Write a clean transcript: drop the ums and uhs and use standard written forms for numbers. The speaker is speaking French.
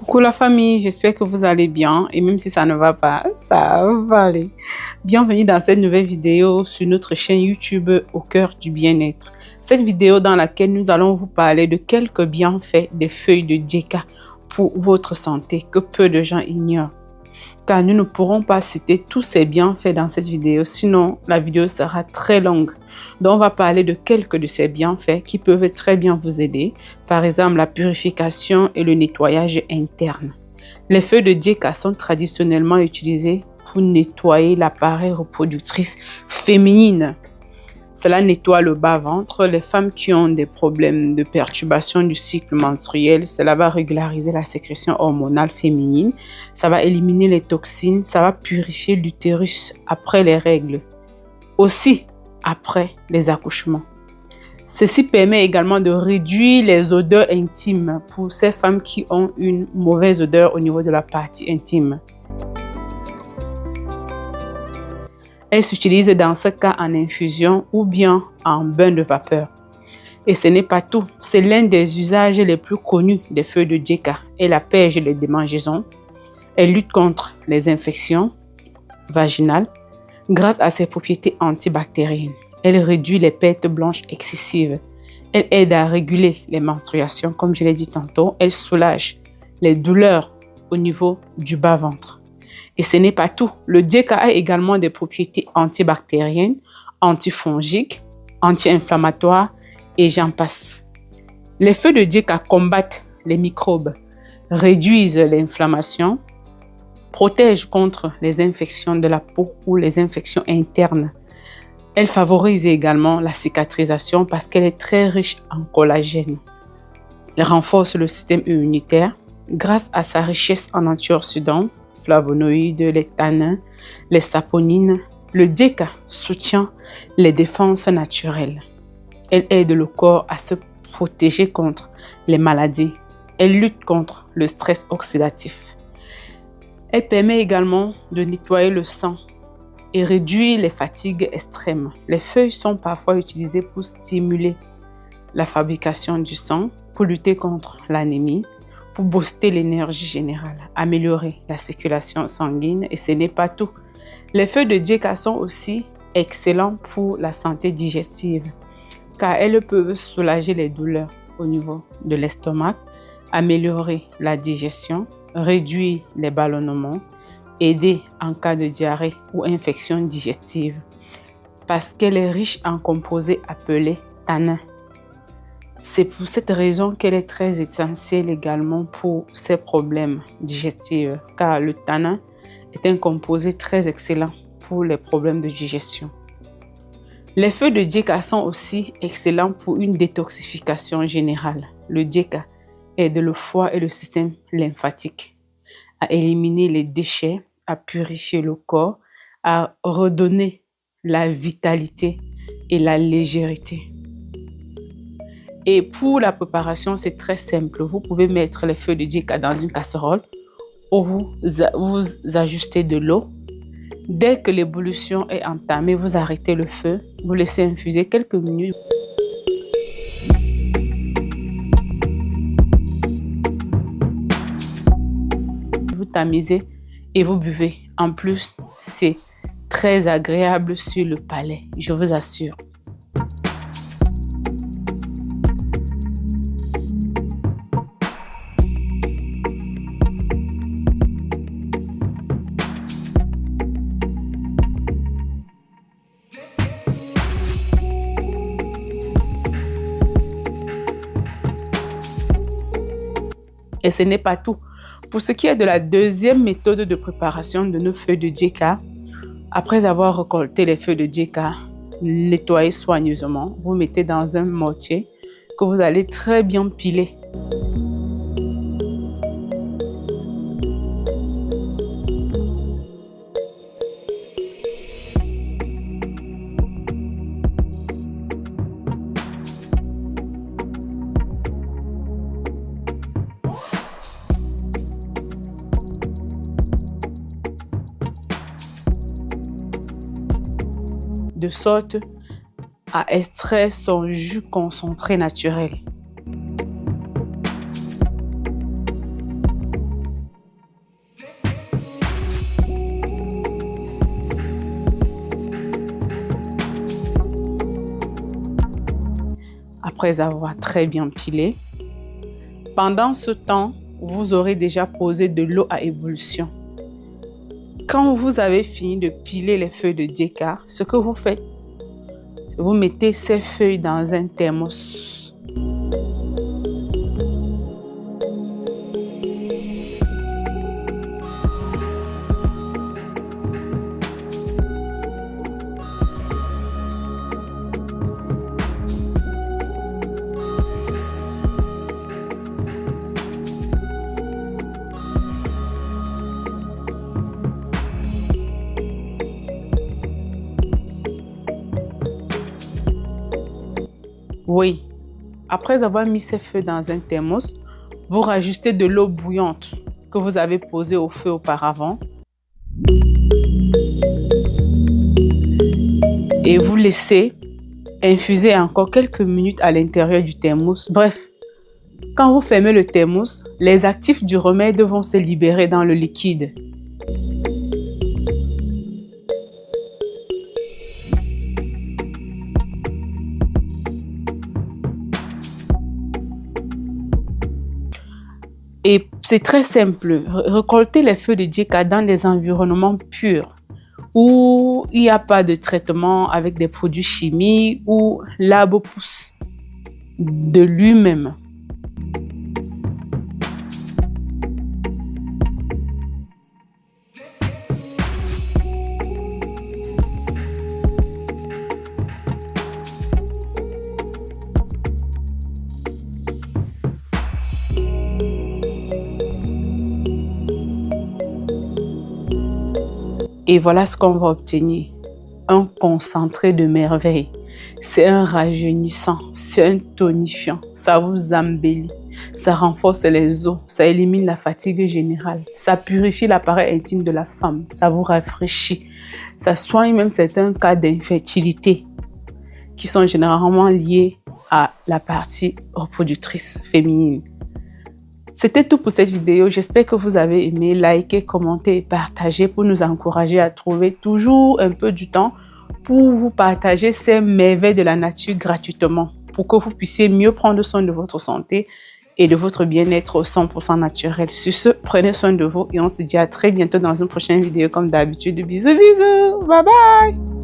Coucou la famille, j'espère que vous allez bien et même si ça ne va pas, ça va aller. Bienvenue dans cette nouvelle vidéo sur notre chaîne YouTube Au cœur du bien-être. Cette vidéo dans laquelle nous allons vous parler de quelques bienfaits des feuilles de Djeka pour votre santé que peu de gens ignorent. Car nous ne pourrons pas citer tous ces bienfaits dans cette vidéo, sinon la vidéo sera très longue. Donc on va parler de quelques de ces bienfaits qui peuvent très bien vous aider, par exemple la purification et le nettoyage interne. Les feuilles de Djeka sont traditionnellement utilisées pour nettoyer l'appareil reproductrice féminine. Cela nettoie le bas-ventre. Les femmes qui ont des problèmes de perturbation du cycle menstruel, cela va régulariser la sécrétion hormonale féminine. Ça va éliminer les toxines. Ça va purifier l'utérus après les règles. Aussi après les accouchements. Ceci permet également de réduire les odeurs intimes pour ces femmes qui ont une mauvaise odeur au niveau de la partie intime. Elle s'utilise dans ce cas en infusion ou bien en bain de vapeur. Et ce n'est pas tout. C'est l'un des usages les plus connus des feuilles de Djeka. Elle apaise les démangeaisons. Elle lutte contre les infections vaginales grâce à ses propriétés antibactériennes. Elle réduit les pertes blanches excessives. Elle aide à réguler les menstruations, comme je l'ai dit tantôt. Elle soulage les douleurs au niveau du bas-ventre. Et ce n'est pas tout. Le Djeka a également des propriétés antibactériennes, antifongiques, anti-inflammatoires et j'en passe. Les feuilles de Djeka combattent les microbes, réduisent l'inflammation, protègent contre les infections de la peau ou les infections internes. Elle favorise également la cicatrisation parce qu'elle est très riche en collagène. Elle renforce le système immunitaire grâce à sa richesse en antioxydants, flavonoïdes, les tanins, les saponines. Le Djeka soutient les défenses naturelles. Elle aide le corps à se protéger contre les maladies. Elle lutte contre le stress oxydatif. Elle permet également de nettoyer le sang et réduire les fatigues extrêmes. Les feuilles sont parfois utilisées pour stimuler la fabrication du sang, pour lutter contre l'anémie, pour booster l'énergie générale, améliorer la circulation sanguine et ce n'est pas tout. Les feuilles de Djeka sont aussi excellentes pour la santé digestive car elles peuvent soulager les douleurs au niveau de l'estomac, améliorer la digestion, réduire les ballonnements, aider en cas de diarrhée ou infection digestive parce qu'elle est riche en composés appelés tanins. C'est pour cette raison qu'elle est très essentielle également pour ces problèmes digestifs car le tanin est un composé très excellent pour les problèmes de digestion. Les feuilles de Djeka sont aussi excellents pour une détoxification générale. Le Djeka aide le foie et le système lymphatique à éliminer les déchets, à purifier le corps, à redonner la vitalité et la légèreté. Et pour la préparation, c'est très simple. Vous pouvez mettre les feuilles de Djeka dans une casserole où vous ajustez de l'eau. Dès que l'ébullition est entamée, vous arrêtez le feu, vous laissez infuser quelques minutes. Vous tamisez et vous buvez. En plus, c'est très agréable sur le palais, je vous assure. Et ce n'est pas tout. Pour ce qui est de la deuxième méthode de préparation de nos feuilles de Djeka, après avoir récolté les feuilles de Djeka, nettoyez soigneusement, vous mettez dans un mortier que vous allez très bien piler. De sorte à extraire son jus concentré naturel. après avoir très bien pilé. Pendant ce temps, vous aurez déjà posé de l'eau à ébullition. Quand vous avez fini de piler les feuilles de Djeka, ce que vous faites, c'est que vous mettez ces feuilles dans un thermos. Oui, après avoir mis ces feuilles dans un thermos, vous rajustez de l'eau bouillante que vous avez posée au feu auparavant et vous laissez infuser encore quelques minutes à l'intérieur du thermos. Bref, quand vous fermez le thermos, les actifs du remède vont se libérer dans le liquide. Et c'est très simple, récolter les feuilles de Djeka dans des environnements purs où il n'y a pas de traitement avec des produits chimiques, où l'arbre pousse de lui-même. Et voilà ce qu'on va obtenir. Un concentré de merveille. C'est un rajeunissant, c'est un tonifiant. Ça vous embellit, ça renforce les os, ça élimine la fatigue générale, ça purifie l'appareil intime de la femme, ça vous rafraîchit, ça soigne même certains cas d'infertilité qui sont généralement liés à la partie reproductrice féminine. C'était tout pour cette vidéo. J'espère que vous avez aimé. Likez, commentez et partagez pour nous encourager à trouver toujours un peu du temps pour vous partager ces merveilles de la nature gratuitement pour que vous puissiez mieux prendre soin de votre santé et de votre bien-être 100% naturel. Sur ce, prenez soin de vous et on se dit à très bientôt dans une prochaine vidéo comme d'habitude. Bisous, bisous. Bye bye.